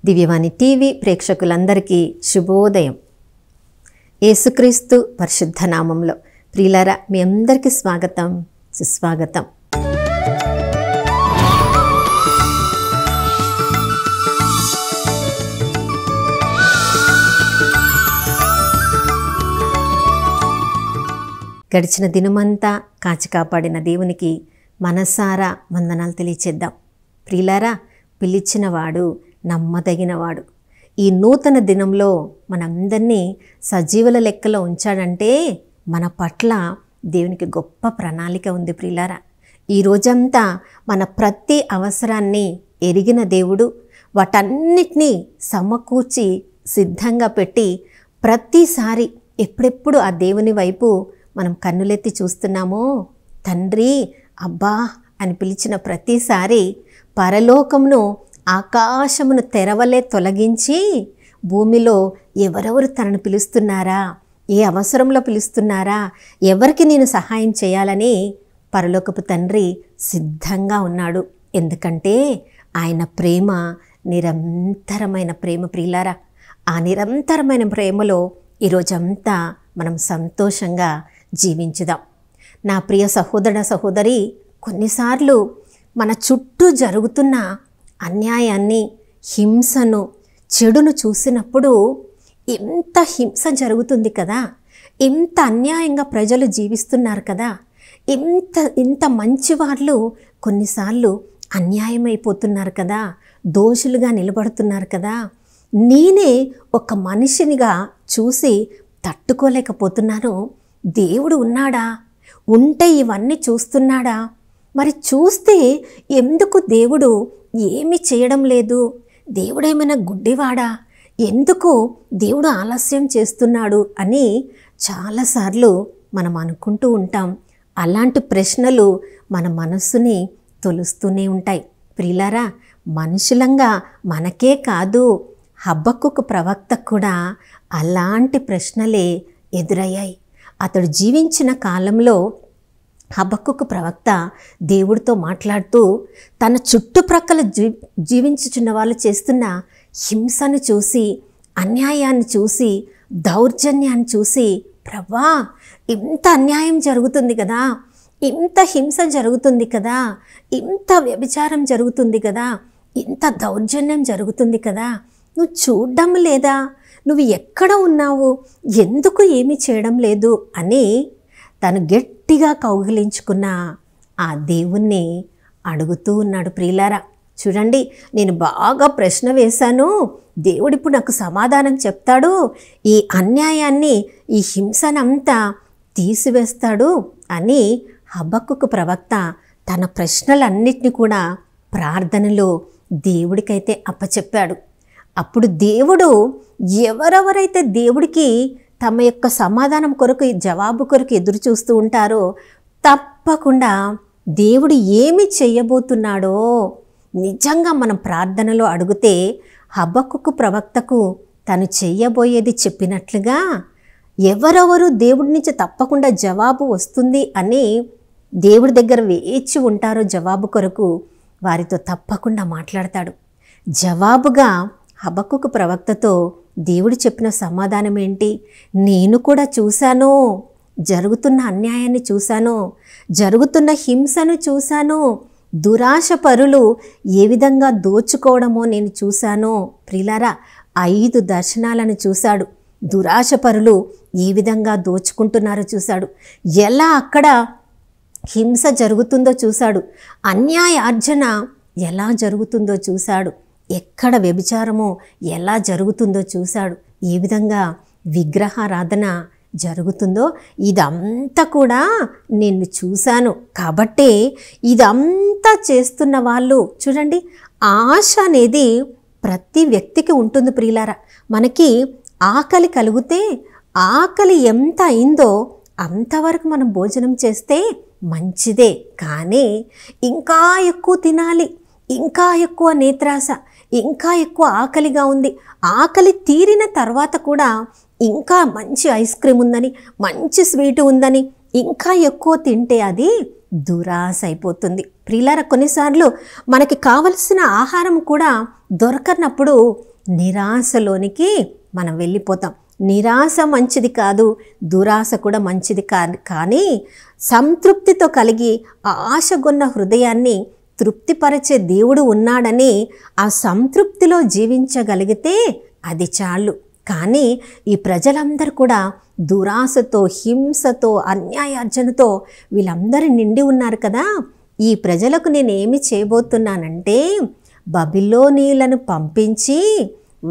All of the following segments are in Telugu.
దివ్యవాణి టీవీ ప్రేక్షకులందరికీ శుభోదయం. యేసుక్రీస్తు పరిశుద్ధ నామంలో ప్రియులారా, మీ అందరికీ స్వాగతం, సుస్వాగతం. గడిచిన దినమంతా కాచి కాపాడిన దేవునికి మనసారా వందనాలు తెలియచేద్దాం. ప్రియులారా, పిలిచినవాడు నమ్మదగినవాడు. ఈ నూతన దినంలో మనందరినీ సజీవుల లెక్కలో ఉంచాడంటే మన పట్ల దేవునికి గొప్ప ప్రణాళిక ఉంది. ప్రియులారా, ఈ రోజంతా మన ప్రతి అవసరాన్ని ఎరిగిన దేవుడు వాటన్నిటినీ సమకూర్చి సిద్ధంగా పెట్టి ప్రతిసారి ఎప్పుడెప్పుడు ఆ దేవుని వైపు మనం కన్నులెత్తి చూస్తున్నామో, తండ్రి అబ్బా అని పిలిచిన ప్రతిసారి పరలోకమును ఆకాశమును తెరవలే తొలగించి భూమిలో ఎవరెవరు తనను పిలుస్తున్నారా, ఏ అవసరంలో పిలుస్తున్నారా, ఎవరికి నేను సహాయం చేయాలని పరలోకపు తండ్రి సిద్ధంగా ఉన్నాడు. ఎందుకంటే ఆయన ప్రేమ నిరంతరమైన ప్రేమ. ప్రియులారా, ఆ నిరంతరమైన ప్రేమలో ఈరోజంతా మనం సంతోషంగా జీవించుదాం. నా ప్రియ సహోదర సహోదరి, కొన్నిసార్లు మన చుట్టూ జరుగుతున్న అన్యాయాన్ని, హింసను, చెడును చూసినప్పుడు ఎంత హింస జరుగుతుంది కదా, ఎంత అన్యాయంగా ప్రజలు జీవిస్తున్నారు కదా, ఇంత మంచి వాళ్ళు కొన్నిసార్లు అన్యాయమైపోతున్నారు కదా, దోషులుగా నిలబడుతున్నారు కదా, నేనే ఒక మనిషినిగా చూసి తట్టుకోలేకపోతున్నాను. దేవుడు ఉన్నాడా? ఉంటే ఇవన్నీ చూస్తున్నాడా? మరి చూస్తే ఎందుకు దేవుడు ఏమి చేయడం లేదు? దేవుడేమైనా గుడ్డివాడా? ఎందుకు దేవుడు ఆలస్యం చేస్తున్నాడు అని చాలాసార్లు మనం అనుకుంటూ ఉంటాం. అలాంటి ప్రశ్నలు మన మనస్సుని తొలుస్తూనే ఉంటాయి. ప్రియులారా, మనుషులంగా మనకే కాదు, హబక్కుకు ప్రవక్తకు కూడా అలాంటి ప్రశ్నలే ఎదురయ్యాయి. అతడు జీవించిన కాలంలో హబక్కుకు ప్రవక్త దేవుడితో మాట్లాడుతూ తన చుట్టుప్రక్కల జీవించుచున్న వాళ్ళు చేస్తున్న హింసను చూసి, అన్యాయాన్ని చూసి, దౌర్జన్యాన్ని చూసి, ప్రభా ఇంత అన్యాయం జరుగుతుంది కదా, ఇంత హింస జరుగుతుంది కదా, ఇంత వ్యభిచారం జరుగుతుంది కదా, ఇంత దౌర్జన్యం జరుగుతుంది కదా, నువ్వు చూడడం లేదా? నువ్వు ఎక్కడ ఉన్నావు? ఎందుకు ఏమీ చేయడం లేదు అని తను గట్టిగా కౌగిలించుకున్న ఆ దేవుణ్ణి అడుగుతూ ఉన్నాడు. ప్రియులారా, చూడండి, నేను బాగా ప్రశ్న వేశాను, దేవుడు ఇప్పుడు నాకు సమాధానం చెప్తాడు, ఈ అన్యాయాన్ని, ఈ హింసనంతా తీసివేస్తాడు అని హబక్కుకు ప్రవక్త తన ప్రశ్నలన్నిటిని కూడా ప్రార్థనలో దేవుడికైతే అప్పచెప్పాడు. అప్పుడు దేవుడు ఎవరెవరైతే దేవుడికి తమ యొక్క సమాధానం కొరకు, జవాబు కొరకు ఎదురు చూస్తూ ఉంటారో తప్పకుండా దేవుడు ఏమి చేయబోతున్నాడో నిజంగా మనం ప్రార్థనలో అడిగితే హబక్కుకు ప్రవక్తకు తను చెయ్యబోయేది చెప్పినట్లుగా ఎవరెవరు దేవుడి నుంచి తప్పకుండా జవాబు వస్తుంది అని దేవుడి దగ్గర వేచి ఉంటారో జవాబు కొరకు, వారితో తప్పకుండా మాట్లాడతాడు. జవాబుగా హబక్కుకు ప్రవక్తతో దేవుడు చెప్పిన సమాధానం ఏంటి? నేను కూడా చూశాను, జరుగుతున్న అన్యాయాన్ని చూశాను, జరుగుతున్న హింసను చూశాను, దురాశ పరులు ఏ విధంగా దోచుకోవడమో నేను చూశాను. ప్రియులారా, 5 దర్శనాలను చూశాడు. దురాశ పరులు ఏ విధంగా దోచుకుంటున్నారో చూశాడు, ఎలా అక్కడ హింస జరుగుతుందో చూశాడు, అన్యాయార్జన ఎలా జరుగుతుందో చూశాడు, ఎక్కడ వ్యభిచారమో ఎలా జరుగుతుందో చూశాడు, ఏ విధంగా విగ్రహారాధన జరుగుతుందో ఇదంతా కూడా నేను చూశాను. కాబట్టి ఇదంతా చేస్తున్న వాళ్ళు చూడండి, ఆశ అనేది ప్రతి వ్యక్తికి ఉంటుంది. ప్రియులారా, మనకి ఆకలి కలిగితే ఆకలి ఎంత అయిందో అంతవరకు మనం భోజనం చేస్తే మంచిదే. కానీ ఇంకా ఎక్కువ తినాలి, ఇంకా ఎక్కువ నేత్రాశ, ఇంకా ఎక్కువ ఆకలిగా ఉంది, ఆకలి తీరిన తర్వాత కూడా ఇంకా మంచి ఐస్ క్రీమ్ ఉందని, మంచి స్వీట్ ఉందని ఇంకా ఎక్కువ తింటే అది దురాశ అయిపోతుంది. ప్రియులారా, కొన్నిసార్లు మనకి కావలసిన ఆహారం కూడా దొరకనప్పుడు నిరాశలోనికి మనం వెళ్ళిపోతాం. నిరాశ మంచిది కాదు, దురాశ కూడా మంచిది కాదు. కానీ సంతృప్తితో కలిగి ఆశగొన్న హృదయాన్ని తృప్తిపరిచే దేవుడు ఉన్నాడని ఆ సంతృప్తిలో జీవించగలిగితే అది చాలు. కానీ ఈ ప్రజలందరూ కూడా దురాశతో, హింసతో, అన్యాయార్జనతో వీళ్ళందరూ నిండి ఉన్నారు కదా. ఈ ప్రజలకు నేనేమి చేయబోతున్నానంటే బబిలోనీయులను పంపించి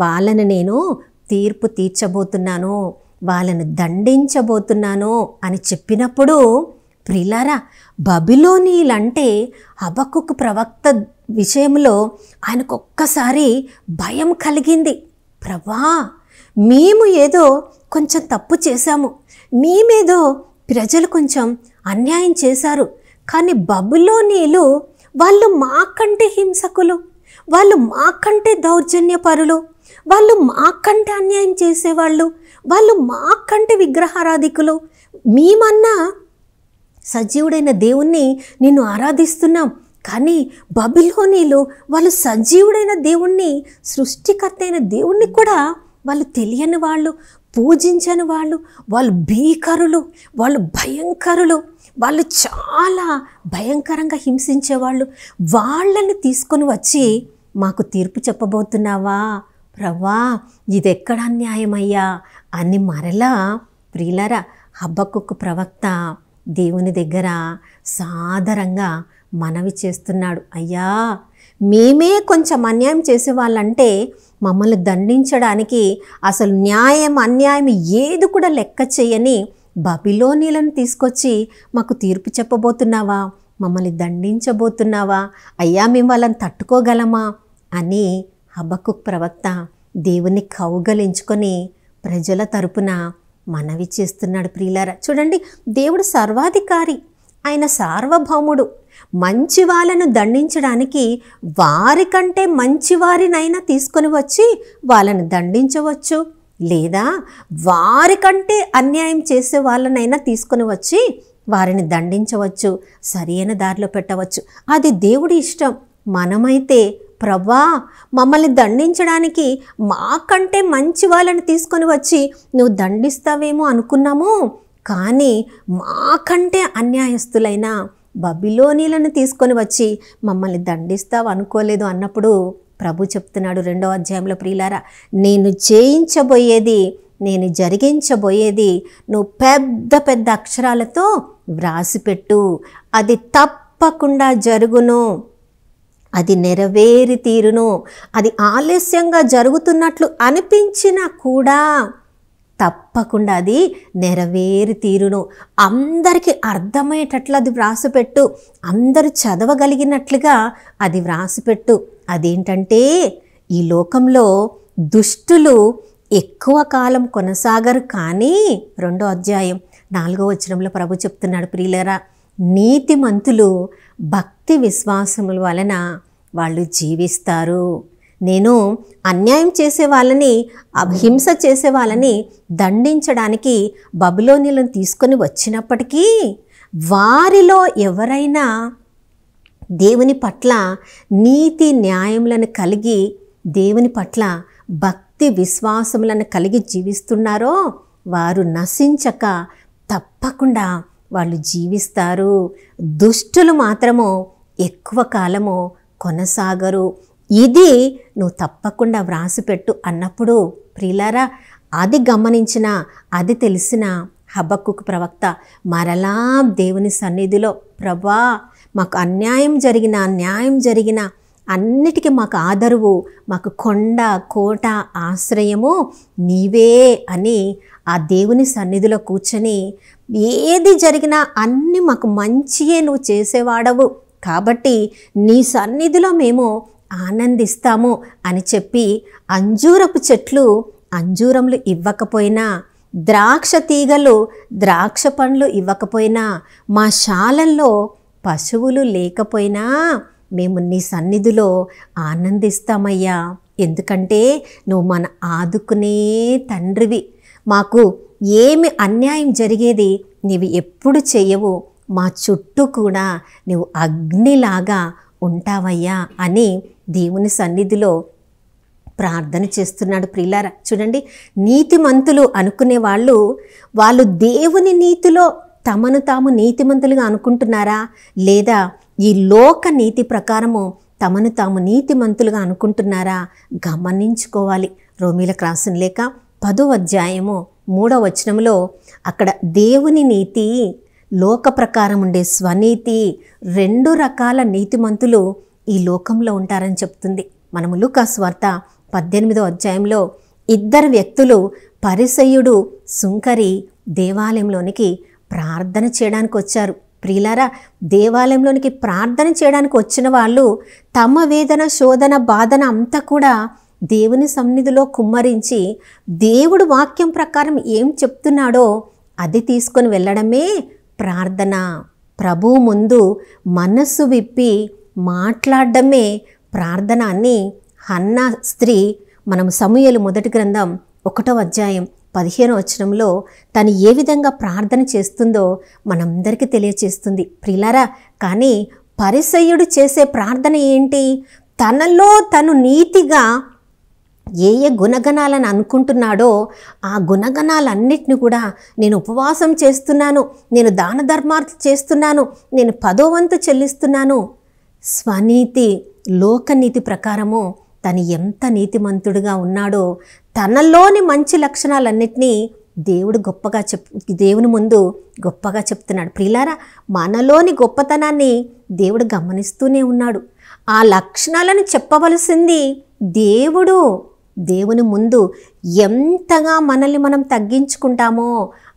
వాళ్ళని నేను తీర్పు తీర్చబోతున్నాను, వాళ్ళను దండించబోతున్నాను అని చెప్పినప్పుడు ప్రియులారా, బబిలోనీయులంటే హబక్కుకు ప్రవక్త విషయంలో ఆయనకు ఒక్కసారి భయం కలిగింది. ప్రభా, మేము ఏదో కొంచెం తప్పు చేశాము, మేమేదో ప్రజలు కొంచెం అన్యాయం చేశారు, కానీ బబులోనీయులు వాళ్ళు మాకంటే హింసకులు, వాళ్ళు మాకంటే దౌర్జన్యపరులు, వాళ్ళు మాకంటే అన్యాయం చేసేవాళ్ళు, వాళ్ళు మాకంటే విగ్రహారాధికులు. మేమన్నా సజీవుడైన దేవుణ్ణి నిన్ను ఆరాధిస్తున్నాం, కానీ బబిలోనీయులు వాళ్ళు సజీవుడైన దేవుణ్ణి, సృష్టికర్త అయిన దేవుణ్ణి కూడా వాళ్ళు తెలియని వాళ్ళు, పూజించని వాళ్ళు, వాళ్ళు భీకరులు, వాళ్ళు భయంకరులు, వాళ్ళు చాలా భయంకరంగా హింసించేవాళ్ళు. వాళ్ళని తీసుకొని వచ్చి మాకు తీర్పు చెప్పబోతున్నావా ప్రవ్వా, ఇదెక్కడ అన్యాయమయ్యా అని మరలా ప్రియులారా హబక్కుకు ప్రవక్త దేవుని దగ్గర సాదరంగా మనవి చేస్తున్నాడు. అయ్యా, మేమే కొంచెం అన్యాయం చేసేవాళ్ళంటే మమ్మల్ని దండించడానికి అసలు న్యాయం అన్యాయం ఏది కూడా లెక్క చేయని బబిలోనీలను తీసుకొచ్చి మాకు తీర్పు చెప్పబోతున్నావా, మమ్మల్ని దండించబోతున్నావా, అయ్యా మేము వాళ్ళని తట్టుకోగలమా అని హబక్కుకు ప్రవక్త దేవుని కౌగలించుకొని ప్రజల తరపున మనవి చేస్తున్నాడు. ప్రియులారా, చూడండి, దేవుడు సర్వాధికారి, ఆయన సార్వభౌముడు. మంచి వాళ్ళను దండించడానికి వారికంటే మంచివారినైనా తీసుకొని వచ్చి వాళ్ళని దండించవచ్చు, లేదా వారికంటే అన్యాయం చేసే వాళ్ళనైనా తీసుకొని వచ్చి వారిని దండించవచ్చు, సరైన దారిలో పెట్టవచ్చు. అది దేవుడి ఇష్టం. మనమైతే ప్రభా, మమ్మల్ని దండించడానికి మాకంటే మంచి వాళ్ళని తీసుకొని వచ్చి నువ్వు దండిస్తావేమో అనుకున్నాము, కానీ మాకంటే అన్యాయస్తులైన బబిలోనీలను తీసుకొని వచ్చి మమ్మల్ని దండిస్తావు అనుకోలేదు అన్నప్పుడు ప్రభు చెప్తున్నాడు 2వ అధ్యాయంలో, ప్రియులారా, నేను చేయించబోయేది, నేను జరిగించబోయేది నువ్వు పెద్ద పెద్ద అక్షరాలతో వ్రాసిపెట్టు, అది తప్పకుండా జరుగును, అది నెరవేరి తీరును. అది ఆలస్యంగా జరుగుతున్నట్లు అనిపించినా కూడా తప్పకుండా అది నెరవేరి తీరును. అందరికీ అర్థమయ్యేటట్లు అది వ్రాసిపెట్టు, అందరూ చదవగలిగినట్లుగా అది వ్రాసిపెట్టు. అదేంటంటే, ఈ లోకంలో దుష్టులు ఎక్కువ కాలం కొనసాగరు, కానీ 2వ అధ్యాయం 4వ వచనంలో ప్రభు చెప్తున్నాడు, ప్రియులారా, నీతిమంతులు భక్తి విశ్వాసముల వలన వాళ్ళు జీవిస్తారు. నేను అన్యాయం చేసే వాళ్ళని, హింస చేసే వాళ్ళని దండించడానికి బబిలోనీయులను తీసుకొని వచ్చినప్పటికీ వారిలో ఎవరైనా దేవుని పట్ల నీతి న్యాయములను కలిగి, దేవుని పట్ల భక్తి విశ్వాసములను కలిగి జీవిస్తున్నారో వారు నశించక తప్పకుండా వాళ్ళు జీవిస్తారు. దుష్టులు మాత్రము ఎక్కువ కాలము కొనసాగరు. ఇది నువ్వు తప్పకుండా వ్రాసిపెట్టు అన్నప్పుడు ప్రియులారా, అది గమనించిన, అది తెలిసిన హబక్కుకు ప్రవక్త మరలా దేవుని సన్నిధిలో, ప్రభా, మాకు అన్యాయం జరిగిన, న్యాయం జరిగిన అన్నిటికీ మాకు ఆదరువు, మాకు కొండ కోట ఆశ్రయము నీవే అని ఆ దేవుని సన్నిధిలో కూర్చొని, ఏది జరిగినా అన్నీ మాకు మంచియే నువ్వు చేసేవాడవు, కాబట్టి నీ సన్నిధిలో మేము ఆనందిస్తాము అని చెప్పి, అంజూరపు చెట్లు అంజూరములు ఇవ్వకపోయినా, ద్రాక్ష తీగలు ద్రాక్ష పండ్లు ఇవ్వకపోయినా, మా శాలల్లో పశువులు లేకపోయినా మేము నీ సన్నిధిలో ఆనందిస్తామయ్యా, ఎందుకంటే నువ్వు మన ఆదుకునే తండ్రివి, మాకు ఏమి అన్యాయం జరిగేది నీవు ఎప్పుడు చెయ్యవు, మా చుట్టూ కూడా నువ్వు అగ్నిలాగా ఉంటావయ్యా అని దేవుని సన్నిధిలో ప్రార్థన చేస్తున్నాడు. ప్రియులారా చూడండి, నీతిమంతులు అనుకునే వాళ్ళు దేవుని నీతిలో తమను తాము నీతిమంతులుగా అనుకుంటున్నారా, లేదా ఈ లోక నీతి ప్రకారము తమను తాము నీతిమంతులుగా అనుకుంటున్నారా గమనించుకోవాలి. రోమీలకు రాసిన లేఖ 10వ అధ్యాయము 3వ వచనంలో అక్కడ దేవుని నీతి, లోక ప్రకారం ఉండే స్వనీతి, 2 రకాల నీతిమంతులు ఈ లోకంలో ఉంటారని చెప్తుంది. మనము లూకా సువార్త 18వ అధ్యాయంలో 2 వ్యక్తులు, పరిసయ్యుడు, సుంకరి దేవాలయంలోనికి ప్రార్థన చేయడానికి వచ్చారు. ప్రియులారా, దేవాలయంలోనికి ప్రార్థన చేయడానికి వచ్చిన వాళ్ళు తమ వేదన, శోధన, బాధన అంతా కూడా దేవుని సన్నిధిలో కుమ్మరించి దేవుడు వాక్యం ప్రకారం ఏం చెప్తున్నాడో అది తీసుకొని వెళ్ళడమే ప్రార్థన. ప్రభువు ముందు మనస్సు విప్పి మాట్లాడడమే ప్రార్థన అని హన్నా స్త్రీ మనం సమూయేలు మొదటి గ్రంథం 1వ అధ్యాయం 15వ వచనంలో తను ఏ విధంగా ప్రార్థన చేస్తుందో మనందరికీ తెలియచేస్తుంది. ప్రియులారా, కానీ పరిసయ్యుడు చేసే ప్రార్థన ఏంటి? తనలో తను నీతిగా ఏ గుణగణాలను అనుకుంటున్నాడో ఆ గుణగణాలన్నిటిని కూడా నేను ఉపవాసం చేస్తున్నాను, నేను దాన ధర్మాలు చేస్తున్నాను, నేను 10వ వంతు చెల్లిస్తున్నాను, స్వనీతి, లోకనీతి ప్రకారము తను ఎంత నీతిమంతుడిగా ఉన్నాడో తనలోని మంచి లక్షణాలన్నిటినీ దేవుని ముందు గొప్పగా చెప్తున్నాడు. ప్రియులారా, మనలోని గొప్పతనాన్ని దేవుడు గమనిస్తూనే ఉన్నాడు. ఆ లక్షణాలను చెప్పవలసింది దేవుని ముందు ఎంతగా మనల్ని మనం తగ్గించుకుంటామో,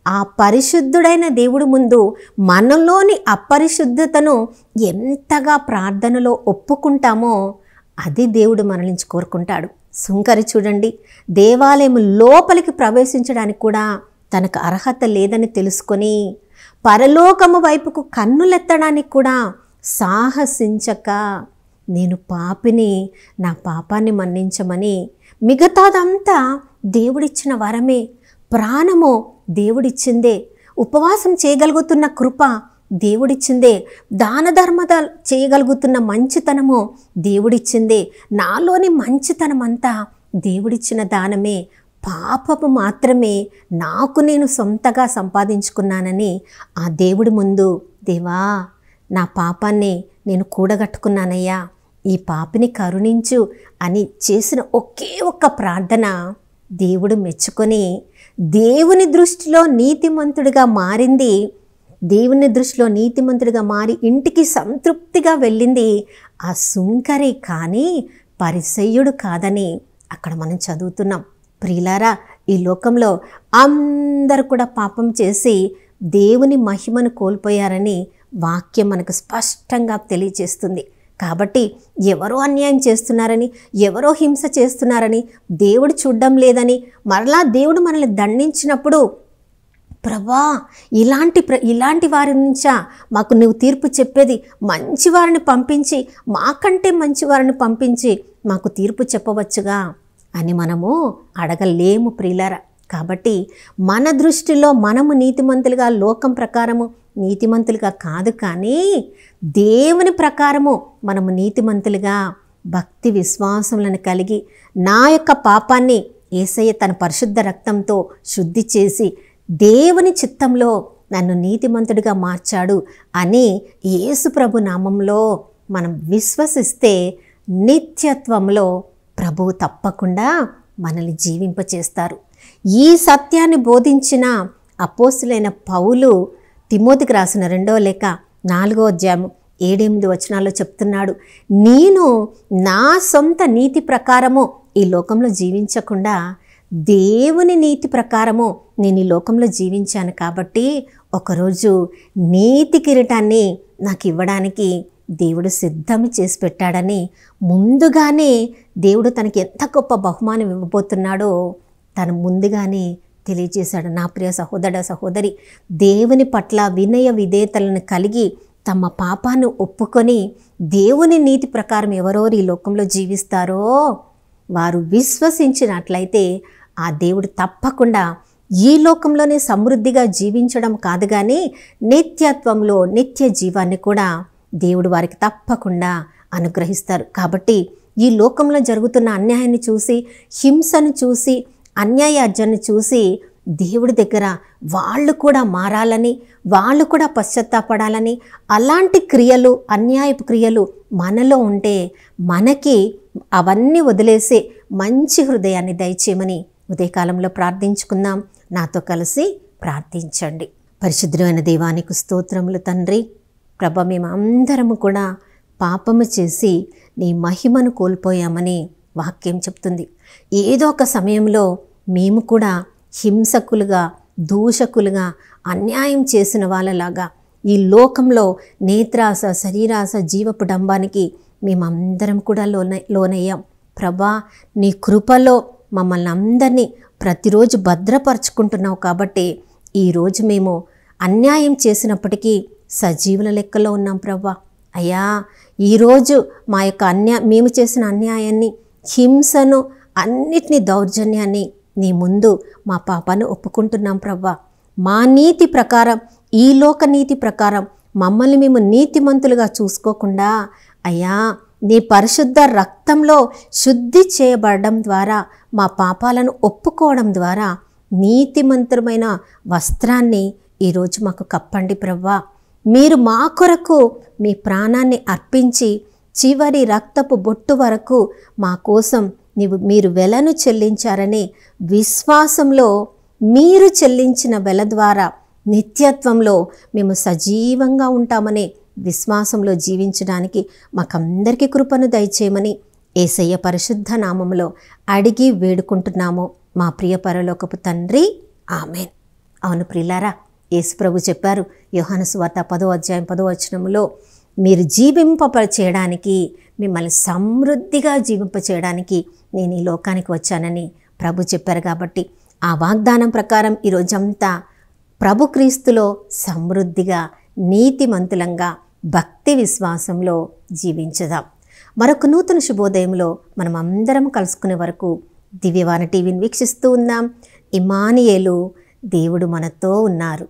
ఆ పరిశుద్ధుడైన దేవుడి ముందు మనలోని అపరిశుద్ధతను ఎంతగా ప్రార్థనలో ఒప్పుకుంటామో అది దేవుడు మన నుంచి కోరుకుంటాడు. సుంకరి చూడండి, దేవాలయం లోపలికి ప్రవేశించడానికి కూడా తనకు అర్హత లేదని తెలుసుకొని పరలోకము వైపుకు కన్నులెత్తడానికి కూడా సాహసించక, నేను పాపిని, నా పాపాన్ని మన్నించమని, మిగతాదంతా దేవుడిచ్చిన వరమే, ప్రాణము దేవుడిచ్చిందే, ఉపవాసం చేయగలుగుతున్న కృప దేవుడిచ్చిందే, దాన ధర్మాలు చేయగలుగుతున్న మంచితనము దేవుడిచ్చిందే, నాలోని మంచితనం అంతా దేవుడిచ్చిన దానమే, పాపము మాత్రమే నాకు నేను సొంతగా సంపాదించుకున్నానని ఆ దేవుడి ముందు, దేవా నా పాపాన్ని నేను కూడగట్టుకున్నానయ్యా, ఈ పాపిని కరుణించు అని చేసిన ఒకే ఒక్క ప్రార్థన దేవుడు మెచ్చుకొని దేవుని దృష్టిలో నీతిమంతుడిగా మారింది. దేవుని దృష్టిలో నీతిమంతుడిగా మారి ఇంటికి సంతృప్తిగా వెళ్ళింది ఆ సుంకరి, కానీ పరిసయ్యుడు కాదని అక్కడ మనం చదువుతున్నాం. ప్రియులారా, ఈ లోకంలో అందరూ కూడా పాపం చేసి దేవుని మహిమను కోల్పోయారని వాక్యం మనకు స్పష్టంగా తెలియజేస్తుంది. కాబట్టి ఎవరో అన్యాయం చేస్తున్నారని, ఎవరో హింస చేస్తున్నారని, దేవుడు చూడడం లేదని, మరలా దేవుడు మనల్ని దండించినప్పుడు, ప్రభా ఇలాంటి వారి నుంచా మాకు నువ్వు తీర్పు చెప్పేది, మంచి వారిని పంపించి, మాకంటే మంచి వారిని పంపించి మాకు తీర్పు చెప్పవచ్చుగా అని మనము అడగలేము ప్రియులారా. కాబట్టి మన దృష్టిలో మనము నీతిమంతులుగా, లోకం ప్రకారము నీతిమంతులుగా కాదు, కానీ దేవుని ప్రకారము మనము నీతిమంతులుగా భక్తి విశ్వాసములను కలిగి, నా యొక్క పాపాన్ని యేసయ్య తన పరిశుద్ధ రక్తంతో శుద్ధి చేసి దేవుని చిత్తంలో నన్ను నీతిమంతుడిగా మార్చాడు అని యేసు ప్రభు నామంలో మనం విశ్వసిస్తే నిత్యత్వంలో ప్రభువు తప్పకుండా మనల్ని జీవింపచేస్తారు. ఈ సత్యాన్ని బోధించిన అపోస్తులైన పౌలు తిమోతికి రాసిన 2వ లేఖ 4వ అధ్యాయం 7-8 వచనాల్లో చెప్తున్నాడు, నేను నా సొంత నీతి ప్రకారము ఈ లోకంలో జీవించకుండా దేవుని నీతి ప్రకారము నేను ఈ లోకంలో జీవించాను, కాబట్టి ఒకరోజు నీతి కిరీటాన్ని నాకు ఇవ్వడానికి దేవుడు సిద్ధం చేసి పెట్టాడని ముందుగానే దేవుడు తనకి ఎంత గొప్ప బహుమానం ఇవ్వబోతున్నాడో తను ముందుగానే తెలియజేశాడు. నా ప్రియ సహోదర సహోదరి, దేవుని పట్ల వినయ విధేయతలను కలిగి తమ పాపాన్ని ఒప్పుకొని దేవుని నీతి ప్రకారం ఎవరెవరు ఈ లోకంలో జీవిస్తారో వారు విశ్వసించినట్లయితే ఆ దేవుడు తప్పకుండా ఈ లోకంలోనే సమృద్ధిగా జీవించడం కాదు, కానీ నిత్యత్వంలో నిత్య జీవాన్ని కూడా దేవుడు వారికి తప్పకుండా అనుగ్రహిస్తారు. కాబట్టి ఈ లోకంలో జరుగుతున్న అన్యాయాన్ని చూసి, హింసను చూసి, అన్యాయాన్ని చూసి దేవుడి దగ్గర వాళ్ళు కూడా మారాలని, వాళ్ళు కూడా పశ్చాత్తాపడాలని, అలాంటి క్రియలు, అన్యాయపు క్రియలు మనలో ఉంటే మనకి అవన్నీ వదిలేసే మంచి హృదయాన్ని దయచేయమని ఉదయకాలంలో ప్రార్థించుకుందాం. నాతో కలిసి ప్రార్థించండి. పరిశుద్ధమైన దేవానికి స్తోత్రములు తండ్రి. ప్రభ, మేము అందరము కూడా పాపము చేసి నీ మహిమను కోల్పోయామని వాక్యం చెప్తుంది. ఏదో ఒక సమయంలో మేము కూడా హింసకులుగా, దూషకులుగా, అన్యాయం చేసిన వాళ్ళలాగా ఈ లోకంలో నేత్రాస, శరీరాస, జీవపు డంబానికి మేమందరం కూడా లోనయ్యాం. ప్రభా, నీ కృపలో మమ్మల్ని అందరినీ ప్రతిరోజు భద్రపరుచుకుంటున్నావు కాబట్టి ఈరోజు మేము అన్యాయం చేసినప్పటికీ సజీవుల లెక్కలో ఉన్నాం ప్రభా. అయ్యా, ఈరోజు మా యొక్క మేము చేసిన అన్యాయాన్ని, హింసను, అన్నిటినీ, దౌర్జన్యాన్ని నీ ముందు మా పాపాన్ని ఒప్పుకుంటున్నాం ప్రభా. మా నీతి ప్రకారం, ఈ లోక నీతి ప్రకారం మమ్మల్ని మేము నీతిమంతులుగా చూసుకోకుండా అయ్యా, నీ పరిశుద్ధ రక్తంలో శుద్ధి చేయబడడం ద్వారా, మా పాపాలను ఒప్పుకోవడం ద్వారా నీతిమంతుమైన వస్త్రాన్ని ఈరోజు మాకు కప్పండి ప్రభా. మీరు మా కొరకు మీ ప్రాణాన్ని అర్పించి చివరి రక్తపు బొట్టు వరకు మా కోసం మీరు వెలను చెల్లించారని విశ్వాసంలో మీరు చెల్లించిన వెల ద్వారా నిత్యత్వంలో మేము సజీవంగా ఉంటామని విశ్వాసంలో జీవించడానికి మాకందరికీ కృపను దయచేయమని యేసయ్య పరిశుద్ధ నామములో అడిగి వేడుకుంటున్నాము మా ప్రియ పరలోకపు తండ్రి, ఆమెన్. అవును ప్రియులారా, యేసుప్రభు చెప్పారు యోహాను సువార్త 10వ అధ్యాయం 10వ వచనములో, మీరు జీవింపచేయడానికి, మిమ్మల్ని సమృద్ధిగా జీవింపచేయడానికి నేను ఈ లోకానికి వచ్చానని ప్రభు చెప్పారు. కాబట్టి ఆ వాగ్దానం ప్రకారం ఈరోజంతా ప్రభు క్రీస్తులో సమృద్ధిగా, నీతిమంతులంగా, భక్తి విశ్వాసంలో జీవించదాం. మరొక నూతన శుభోదయంలో మనం అందరం కలుసుకునే వరకు దివ్యవాణి టీవీని వీక్షిస్తూ ఉందాం. ఇమ్మానుయేలు, దేవుడు మనతో ఉన్నారు.